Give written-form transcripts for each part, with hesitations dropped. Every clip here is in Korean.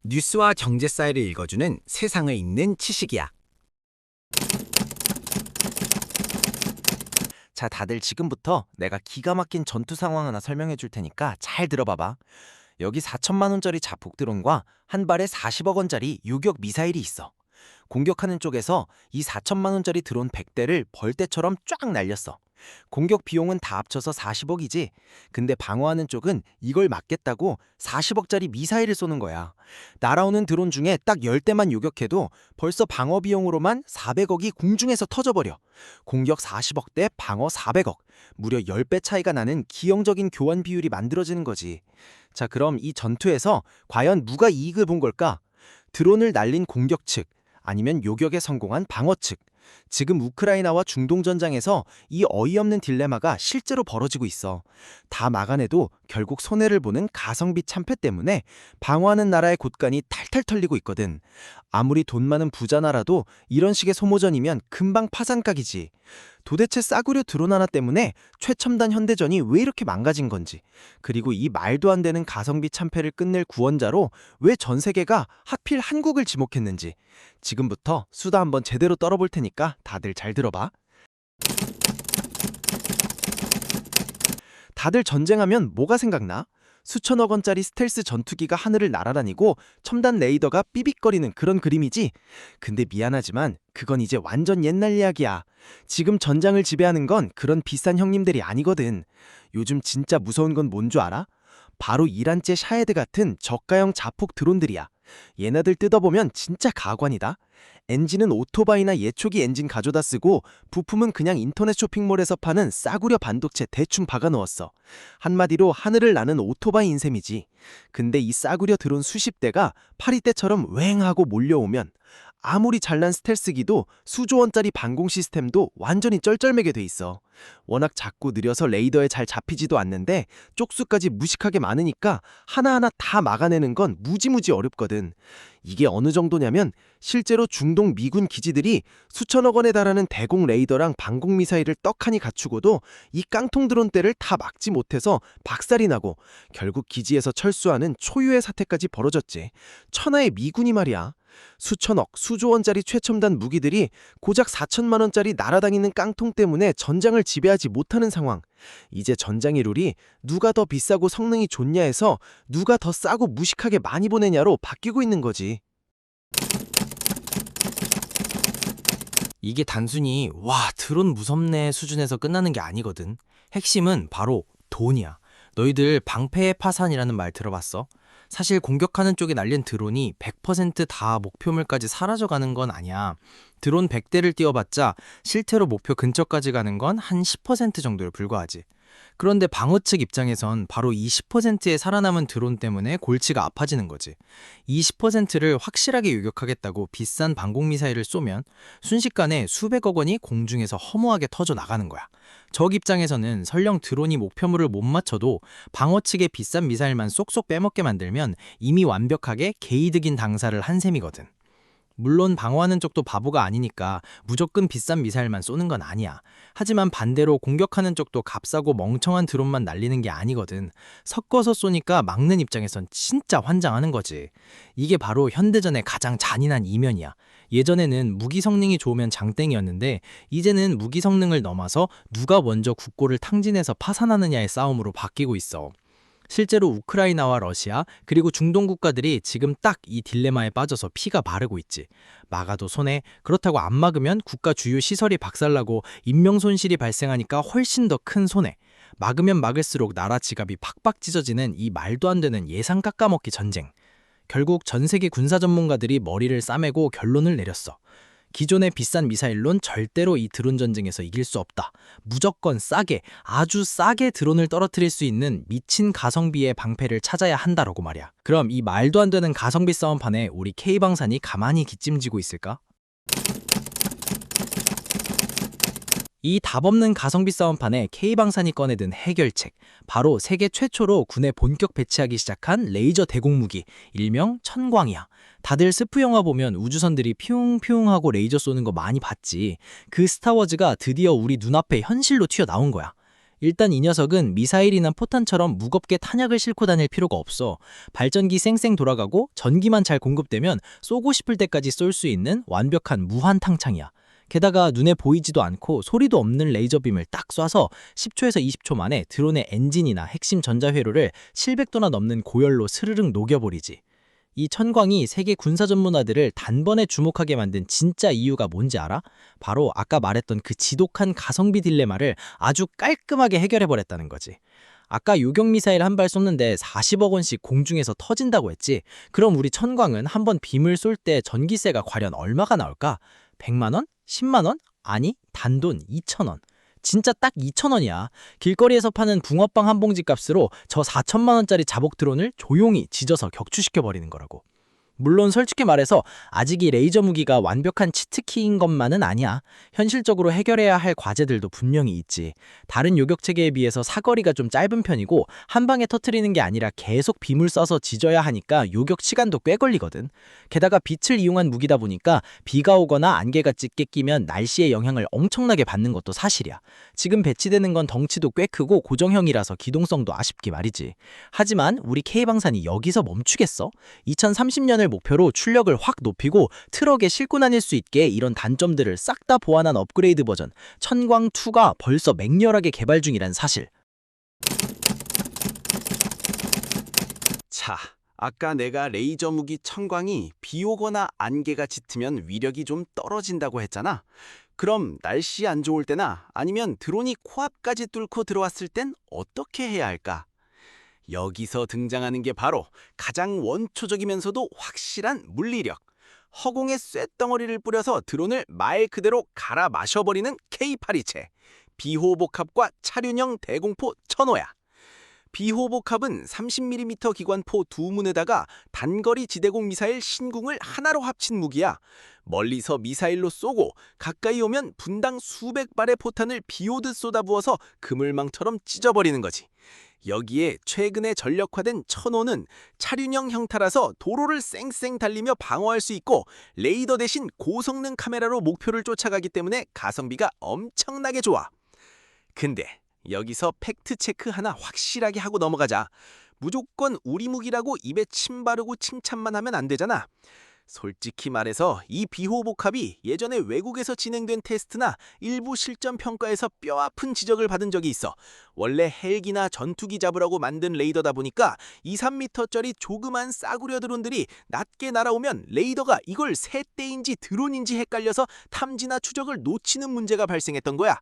뉴스와 경제 사이를 읽어주는 세상을 읽는 지식이야. 자, 다들 지금부터 내가 기가 막힌 전투 상황 하나 설명해 줄 테니까 잘 들어봐봐. 여기 4천만 원짜리 자폭 드론과 한 발에 40억 원짜리 유격 미사일이 있어. 공격하는 쪽에서 이 4천만 원짜리 드론 100대를 벌떼처럼 쫙 날렸어. 공격 비용은 다 합쳐서 40억이지. 근데 방어하는 쪽은 이걸 막겠다고 40억짜리 미사일을 쏘는 거야. 날아오는 드론 중에 딱 10대만 요격해도 벌써 방어 비용으로만 400억이 공중에서 터져버려. 공격 40억 대 방어 400억. 무려 10배 차이가 나는 기형적인 교환 비율이 만들어지는 거지. 자, 그럼 이 전투에서 과연 누가 이익을 본 걸까? 드론을 날린 공격 측, 아니면 요격에 성공한 방어 측. 지금 우크라이나와 중동 전장에서 이 어이없는 딜레마가 실제로 벌어지고 있어. 다 막아내도 결국 손해를 보는 가성비 참패 때문에 방어하는 나라의 곳간이 탈탈 털리고 있거든. 아무리 돈 많은 부자 나라도 이런 식의 소모전이면 금방 파산각이지. 도대체 싸구려 드론 하나 때문에 최첨단 현대전이 왜 이렇게 망가진 건지, 그리고 이 말도 안 되는 가성비 참패를 끝낼 구원자로 왜 전 세계가 하필 한국을 지목했는지, 지금부터 수다 한번 제대로 떨어볼 테니까 다들 잘 들어봐. 다들 전쟁하면 뭐가 생각나? 수천억 원짜리 스텔스 전투기가 하늘을 날아다니고 첨단 레이더가 삐빅거리는 그런 그림이지? 근데 미안하지만 그건 이제 완전 옛날 이야기야. 지금 전장을 지배하는 건 그런 비싼 형님들이 아니거든. 요즘 진짜 무서운 건 뭔 줄 알아? 바로 이란제 샤헤드 같은 저가형 자폭 드론들이야. 얘네들 뜯어보면 진짜 가관이다. 엔진은 오토바이나 예초기 엔진 가져다 쓰고 부품은 그냥 인터넷 쇼핑몰에서 파는 싸구려 반도체 대충 박아넣었어. 한마디로 하늘을 나는 오토바이 인셈이지. 근데 이 싸구려 드론 수십 대가 파리떼처럼 웽하고 몰려오면 아무리 잘난 스텔스기도 수조 원짜리 방공 시스템도 완전히 쩔쩔매게 돼 있어. 워낙 작고 느려서 레이더에 잘 잡히지도 않는데 쪽수까지 무식하게 많으니까 하나하나 다 막아내는 건 무지무지 어렵거든. 이게 어느 정도냐면 실제로 중동 미군 기지들이 수천억 원에 달하는 대공 레이더랑 방공 미사일을 떡하니 갖추고도 이 깡통 드론대를 다 막지 못해서 박살이 나고 결국 기지에서 철수하는 초유의 사태까지 벌어졌지. 천하의 미군이 말이야. 수천억, 수조 원짜리 최첨단 무기들이 고작 4천만 원짜리 날아다니는 깡통 때문에 전장을 지배하지 못하는 상황. 이제 전장의 룰이 누가 더 비싸고 성능이 좋냐에서 누가 더 싸고 무식하게 많이 보내냐로 바뀌고 있는 거지. 이게 단순히 와 드론 무섭네 수준에서 끝나는 게 아니거든. 핵심은 바로 돈이야. 너희들 방패의 파산이라는 말 들어봤어? 사실 공격하는 쪽에 날린 드론이 100%다 목표물까지 사라져가는 건 아니야. 드론 100대를 띄워봤자 실제로 목표 근처까지 가는 건 한 10% 정도에 불과하지. 그런데 방어 측 입장에선 바로 이 10%의 살아남은 드론 때문에 골치가 아파지는 거지. 이 10%를 확실하게 요격하겠다고 비싼 방공미사일을 쏘면 순식간에 수백억 원이 공중에서 허무하게 터져 나가는 거야. 적 입장에서는 설령 드론이 목표물을 못 맞춰도 방어 측의 비싼 미사일만 쏙쏙 빼먹게 만들면 이미 완벽하게 개이득인 당사를 한 셈이거든. 물론 방어하는 쪽도 바보가 아니니까 무조건 비싼 미사일만 쏘는 건 아니야. 하지만 반대로 공격하는 쪽도 값싸고 멍청한 드론만 날리는 게 아니거든. 섞어서 쏘니까 막는 입장에선 진짜 환장하는 거지. 이게 바로 현대전의 가장 잔인한 이면이야. 예전에는 무기 성능이 좋으면 장땡이었는데 이제는 무기 성능을 넘어서 누가 먼저 국고를 탕진해서 파산하느냐의 싸움으로 바뀌고 있어. 실제로 우크라이나와 러시아 그리고 중동 국가들이 지금 딱 이 딜레마에 빠져서 피가 마르고 있지. 막아도 손해, 그렇다고 안 막으면 국가 주요 시설이 박살나고 인명 손실이 발생하니까 훨씬 더 큰 손해. 막으면 막을수록 나라 지갑이 팍팍 찢어지는 이 말도 안 되는 예상 깎아먹기 전쟁. 결국 전 세계 군사 전문가들이 머리를 싸매고 결론을 내렸어. 기존의 비싼 미사일론 절대로 이 드론 전쟁에서 이길 수 없다. 무조건 싸게, 아주 싸게 드론을 떨어뜨릴 수 있는 미친 가성비의 방패를 찾아야 한다라고 말이야. 그럼 이 말도 안 되는 가성비 싸움판에 우리 K방산이 가만히 기찜지고 있을까? 이 답없는 가성비 싸움판에 K방산이 꺼내든 해결책, 바로 세계 최초로 군에 본격 배치하기 시작한 레이저 대공무기, 일명 천광이야. 다들 스프 영화 보면 우주선들이 퓨웅퓨웅 하고 레이저 쏘는 거 많이 봤지. 그 스타워즈가 드디어 우리 눈앞에 현실로 튀어나온 거야. 일단 이 녀석은 미사일이나 포탄처럼 무겁게 탄약을 싣고 다닐 필요가 없어. 발전기 쌩쌩 돌아가고 전기만 잘 공급되면 쏘고 싶을 때까지 쏠 수 있는 완벽한 무한 탕창이야. 게다가 눈에 보이지도 않고 소리도 없는 레이저빔을 딱 쏴서 10초에서 20초 만에 드론의 엔진이나 핵심 전자회로를 700도나 넘는 고열로 스르륵 녹여버리지. 이 천광이 세계 군사 전문가들을 단번에 주목하게 만든 진짜 이유가 뭔지 알아? 바로 아까 말했던 그 지독한 가성비 딜레마를 아주 깔끔하게 해결해버렸다는 거지. 아까 요격미사일 한 발 쏘는데 40억 원씩 공중에서 터진다고 했지? 그럼 우리 천광은 한 번 빔을 쏠 때 전기세가 과연 얼마가 나올까? 100만 원? 10만 원? 아니, 단돈 2천 원. 진짜 딱 2천 원이야. 길거리에서 파는 붕어빵 한 봉지 값으로 저 4천만 원짜리 자복 드론을 조용히 지져서 격추시켜버리는 거라고. 물론 솔직히 말해서 아직 이 레이저 무기가 완벽한 치트키인 것만은 아니야. 현실적으로 해결해야 할 과제들도 분명히 있지. 다른 요격체계에 비해서 사거리가 좀 짧은 편이고 한 방에 터트리는 게 아니라 계속 빔을 쏴서 지져야 하니까 요격 시간도 꽤 걸리거든. 게다가 빛을 이용한 무기다 보니까 비가 오거나 안개가 짙게 끼면 날씨의 영향을 엄청나게 받는 것도 사실이야. 지금 배치되는 건 덩치도 꽤 크고 고정형이라서 기동성도 아쉽기 말이지. 하지만 우리 K방산이 여기서 멈추겠어? 2030년을 목표로 출력을 확 높이고 트럭에 싣고 다닐 수 있게 이런 단점들을 싹 다 보완한 업그레이드 버전 천광2가 벌써 맹렬하게 개발 중이란 사실. 자, 아까 내가 레이저 무기 천광이 비 오거나 안개가 짙으면 위력이 좀 떨어진다고 했잖아. 그럼 날씨 안 좋을 때나 아니면 드론이 코앞까지 뚫고 들어왔을 땐 어떻게 해야 할까? 여기서 등장하는 게 바로 가장 원초적이면서도 확실한 물리력. 허공에 쇳덩어리를 뿌려서 드론을 말 그대로 갈아 마셔버리는 K827. 비호복합과 차륜형 대공포 천호야. 비호복합은 30mm 기관포 두 문에다가 단거리 지대공 미사일 신궁을 하나로 합친 무기야. 멀리서 미사일로 쏘고 가까이 오면 분당 수백 발의 포탄을 비오듯 쏟아부어서 그물망처럼 찢어버리는 거지. 여기에 최근에 전력화된 천호는 차륜형 형태라서 도로를 쌩쌩 달리며 방어할 수 있고 레이더 대신 고성능 카메라로 목표를 쫓아가기 때문에 가성비가 엄청나게 좋아. 근데 여기서 팩트 체크 하나 확실하게 하고 넘어가자. 무조건 우리 무기라고 입에 침 바르고 칭찬만 하면 안 되잖아. 솔직히 말해서 이 비호복합이 예전에 외국에서 진행된 테스트나 일부 실전 평가에서 뼈아픈 지적을 받은 적이 있어. 원래 헬기나 전투기 잡으라고 만든 레이더다 보니까 2, 3m짜리 조그만 싸구려 드론들이 낮게 날아오면 레이더가 이걸 새떼인지 드론인지 헷갈려서 탐지나 추적을 놓치는 문제가 발생했던 거야.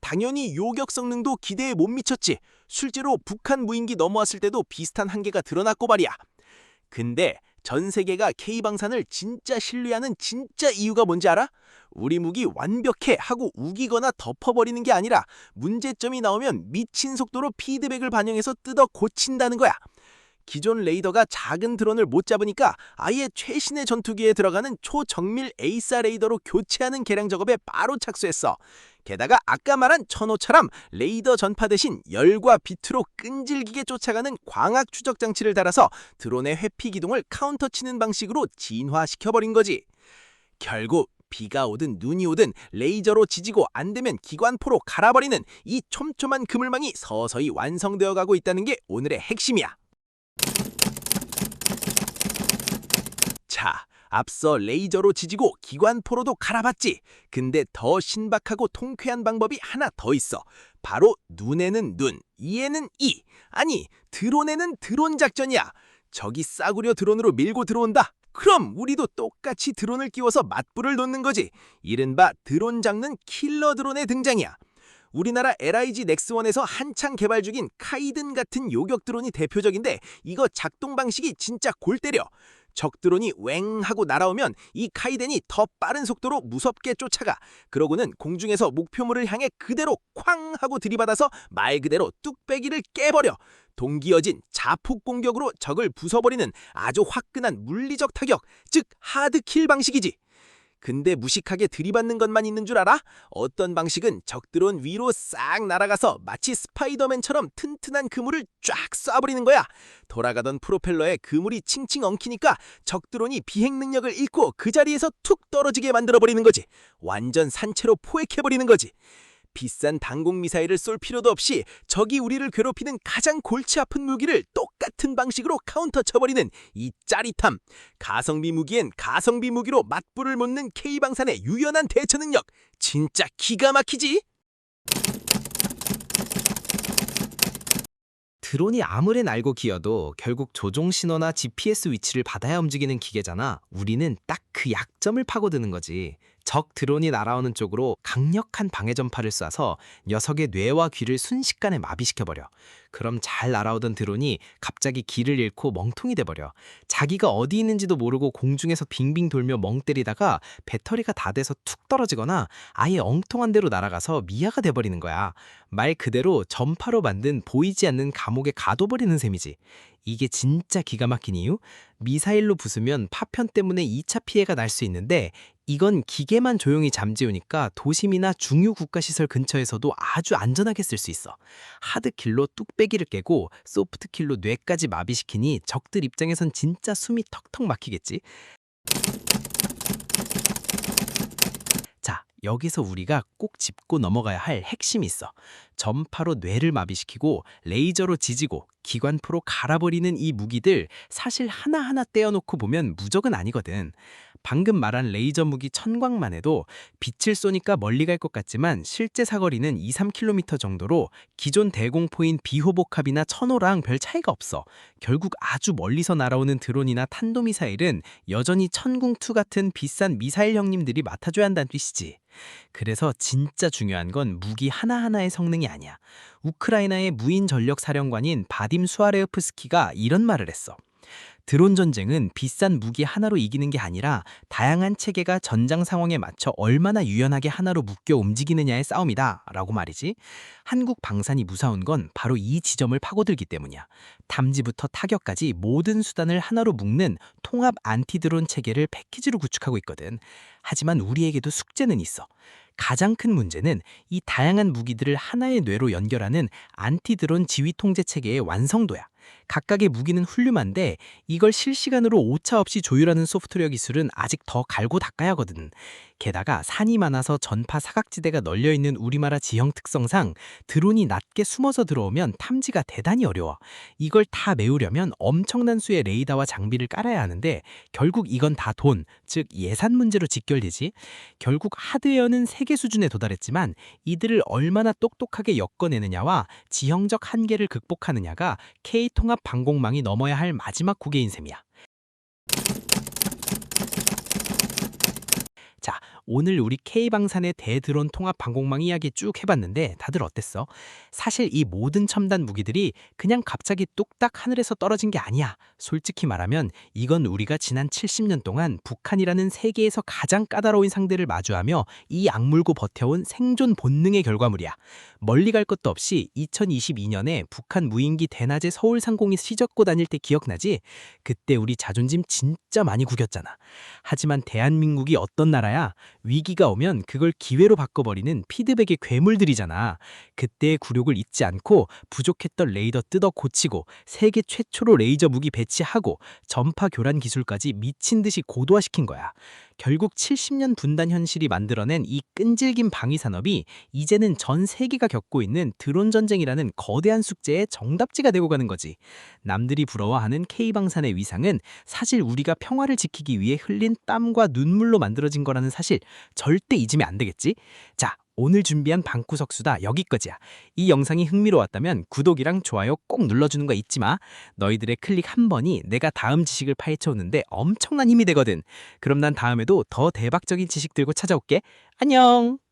당연히 요격 성능도 기대에 못 미쳤지. 실제로 북한 무인기 넘어왔을 때도 비슷한 한계가 드러났고 말이야. 근데 전 세계가 K방산을 진짜 신뢰하는 진짜 이유가 뭔지 알아? 우리 무기 완벽해 하고 우기거나 덮어버리는 게 아니라 문제점이 나오면 미친 속도로 피드백을 반영해서 뜯어 고친다는 거야. 기존 레이더가 작은 드론을 못 잡으니까 아예 최신의 전투기에 들어가는 초정밀 에이사 레이더로 교체하는 개량 작업에 바로 착수했어. 게다가 아까 말한 천호처럼 레이더 전파 대신 열과 비트로 끈질기게 쫓아가는 광학 추적 장치를 달아서 드론의 회피 기동을 카운터 치는 방식으로 진화시켜버린 거지. 결국 비가 오든 눈이 오든 레이저로 지지고 안 되면 기관포로 갈아버리는 이 촘촘한 그물망이 서서히 완성되어 가고 있다는 게 오늘의 핵심이야. 자, 앞서 레이저로 지지고 기관포로도 갈아봤지. 근데 더 신박하고 통쾌한 방법이 하나 더 있어. 바로 눈에는 눈, 이에는 이. 아니, 드론에는 드론 작전이야. 저기 싸구려 드론으로 밀고 들어온다. 그럼 우리도 똑같이 드론을 끼워서 맞불을 놓는 거지. 이른바 드론 잡는 킬러 드론의 등장이야. 우리나라 LIG 넥스1에서 한창 개발 중인 카이든 같은 요격 드론이 대표적인데 이거 작동 방식이 진짜 골 때려. 적 드론이 웽 하고 날아오면 이 카이덴이 더 빠른 속도로 무섭게 쫓아가. 그러고는 공중에서 목표물을 향해 그대로 쾅 하고 들이받아서 말 그대로 뚝배기를 깨버려. 동기어진 자폭 공격으로 적을 부숴버리는 아주 화끈한 물리적 타격, 즉 하드킬 방식이지. 근데 무식하게 들이받는 것만 있는 줄 알아? 어떤 방식은 적드론 위로 싹 날아가서 마치 스파이더맨처럼 튼튼한 그물을 쫙 쏴버리는 거야. 돌아가던 프로펠러에 그물이 칭칭 엉키니까 적드론이 비행 능력을 잃고 그 자리에서 툭 떨어지게 만들어버리는 거지. 완전 산채로 포획해버리는 거지. 비싼 방공 미사일을 쏠 필요도 없이 적이 우리를 괴롭히는 가장 골치 아픈 무기를 똑같은 방식으로 카운터 쳐버리는 이 짜릿함. 가성비 무기엔 가성비 무기로 맞불을 못 는 K방산의 유연한 대처 능력. 진짜 기가 막히지? 드론이 아무리 날고 기어도 결국 조종 신호나 GPS 위치를 받아야 움직이는 기계잖아. 우리는 딱 그 약점을 파고드는 거지. 적 드론이 날아오는 쪽으로 강력한 방해 전파를 쏴서 녀석의 뇌와 귀를 순식간에 마비시켜버려. 그럼 잘 날아오던 드론이 갑자기 길을 잃고 멍통이 돼버려. 자기가 어디 있는지도 모르고 공중에서 빙빙 돌며 멍 때리다가 배터리가 다 돼서 툭 떨어지거나 아예 엉뚱한 데로 날아가서 미아가 돼버리는 거야. 말 그대로 전파로 만든 보이지 않는 감옥에 가둬버리는 셈이지. 이게 진짜 기가 막힌 이유? 미사일로 부수면 파편 때문에 2차 피해가 날 수 있는데 이건 기계만 조용히 잠재우니까 도심이나 중요 국가시설 근처에서도 아주 안전하게 쓸 수 있어. 하드킬로 뚝배기를 깨고 소프트킬로 뇌까지 마비시키니 적들 입장에선 진짜 숨이 턱턱 막히겠지. 자, 여기서 우리가 꼭 짚고 넘어가야 할 핵심이 있어. 전파로 뇌를 마비시키고 레이저로 지지고 기관포로 갈아버리는 이 무기들 사실 하나하나 떼어놓고 보면 무적은 아니거든. 방금 말한 레이저 무기 천광만 해도 빛을 쏘니까 멀리 갈 것 같지만 실제 사거리는 2-3km 정도로 기존 대공포인 비호복합이나 천호랑 별 차이가 없어. 결국 아주 멀리서 날아오는 드론이나 탄도미사일은 여전히 천궁2 같은 비싼 미사일 형님들이 맡아줘야 한다는 뜻이지. 그래서 진짜 중요한 건 무기 하나하나의 성능이 아니야. 우크라이나의 무인 전력 사령관인 바딤 수아레프스키가 이런 말을 했어. 드론 전쟁은 비싼 무기 하나로 이기는 게 아니라 다양한 체계가 전장 상황에 맞춰 얼마나 유연하게 하나로 묶여 움직이느냐의 싸움이다 라고 말이지. 한국 방산이 무사한 건 바로 이 지점을 파고들기 때문이야. 탐지부터 타격까지 모든 수단을 하나로 묶는 통합 안티드론 체계를 패키지로 구축하고 있거든. 하지만 우리에게도 숙제는 있어. 가장 큰 문제는 이 다양한 무기들을 하나의 뇌로 연결하는 안티드론 지휘 통제 체계의 완성도야. 각각의 무기는 훌륭한데 이걸 실시간으로 오차 없이 조율하는 소프트웨어 기술은 아직 더 갈고 닦아야 하거든. 게다가 산이 많아서 전파 사각지대가 널려있는 우리나라 지형 특성상 드론이 낮게 숨어서 들어오면 탐지가 대단히 어려워. 이걸 다 메우려면 엄청난 수의 레이더와 장비를 깔아야 하는데 결국 이건 다 돈, 즉 예산 문제로 직결되지. 결국 하드웨어는 세계 수준에 도달했지만 이들을 얼마나 똑똑하게 엮어내느냐와 지형적 한계를 극복하느냐가 K통합 방공망이 넘어야 할 마지막 구계인 셈이야. 자, 오늘 우리 K방산의 대드론 통합 방공망 이야기 쭉 해봤는데 다들 어땠어? 사실 이 모든 첨단 무기들이 그냥 갑자기 뚝딱 하늘에서 떨어진 게 아니야. 솔직히 말하면 이건 우리가 지난 70년 동안 북한이라는 세계에서 가장 까다로운 상대를 마주하며 이 악물고 버텨온 생존 본능의 결과물이야. 멀리 갈 것도 없이 2022년에 북한 무인기 대낮에 서울 상공이 휘젓고 다닐 때 기억나지? 그때 우리 자존심 진짜 많이 구겼잖아. 하지만 대한민국이 어떤 나라야? 위기가 오면 그걸 기회로 바꿔버리는 피드백의 괴물들이잖아. 그때의 굴욕을 잊지 않고 부족했던 레이더 뜯어 고치고 세계 최초로 레이저 무기 배치하고 전파 교란 기술까지 미친 듯이 고도화시킨 거야. 결국 70년 분단 현실이 만들어낸 이 끈질긴 방위 산업이 이제는 전 세계가 겪고 있는 드론 전쟁이라는 거대한 숙제의 정답지가 되고 가는 거지. 남들이 부러워하는 K방산의 위상은 사실 우리가 평화를 지키기 위해 흘린 땀과 눈물로 만들어진 거라는 사실 절대 잊으면 안 되겠지? 자, 오늘 준비한 방구석 수다 여기까지야. 이 영상이 흥미로웠다면 구독이랑 좋아요 꼭 눌러주는 거 잊지 마. 너희들의 클릭 한 번이 내가 다음 지식을 파헤쳐오는데 엄청난 힘이 되거든. 그럼 난 다음에도 더 대박적인 지식 들고 찾아올게. 안녕!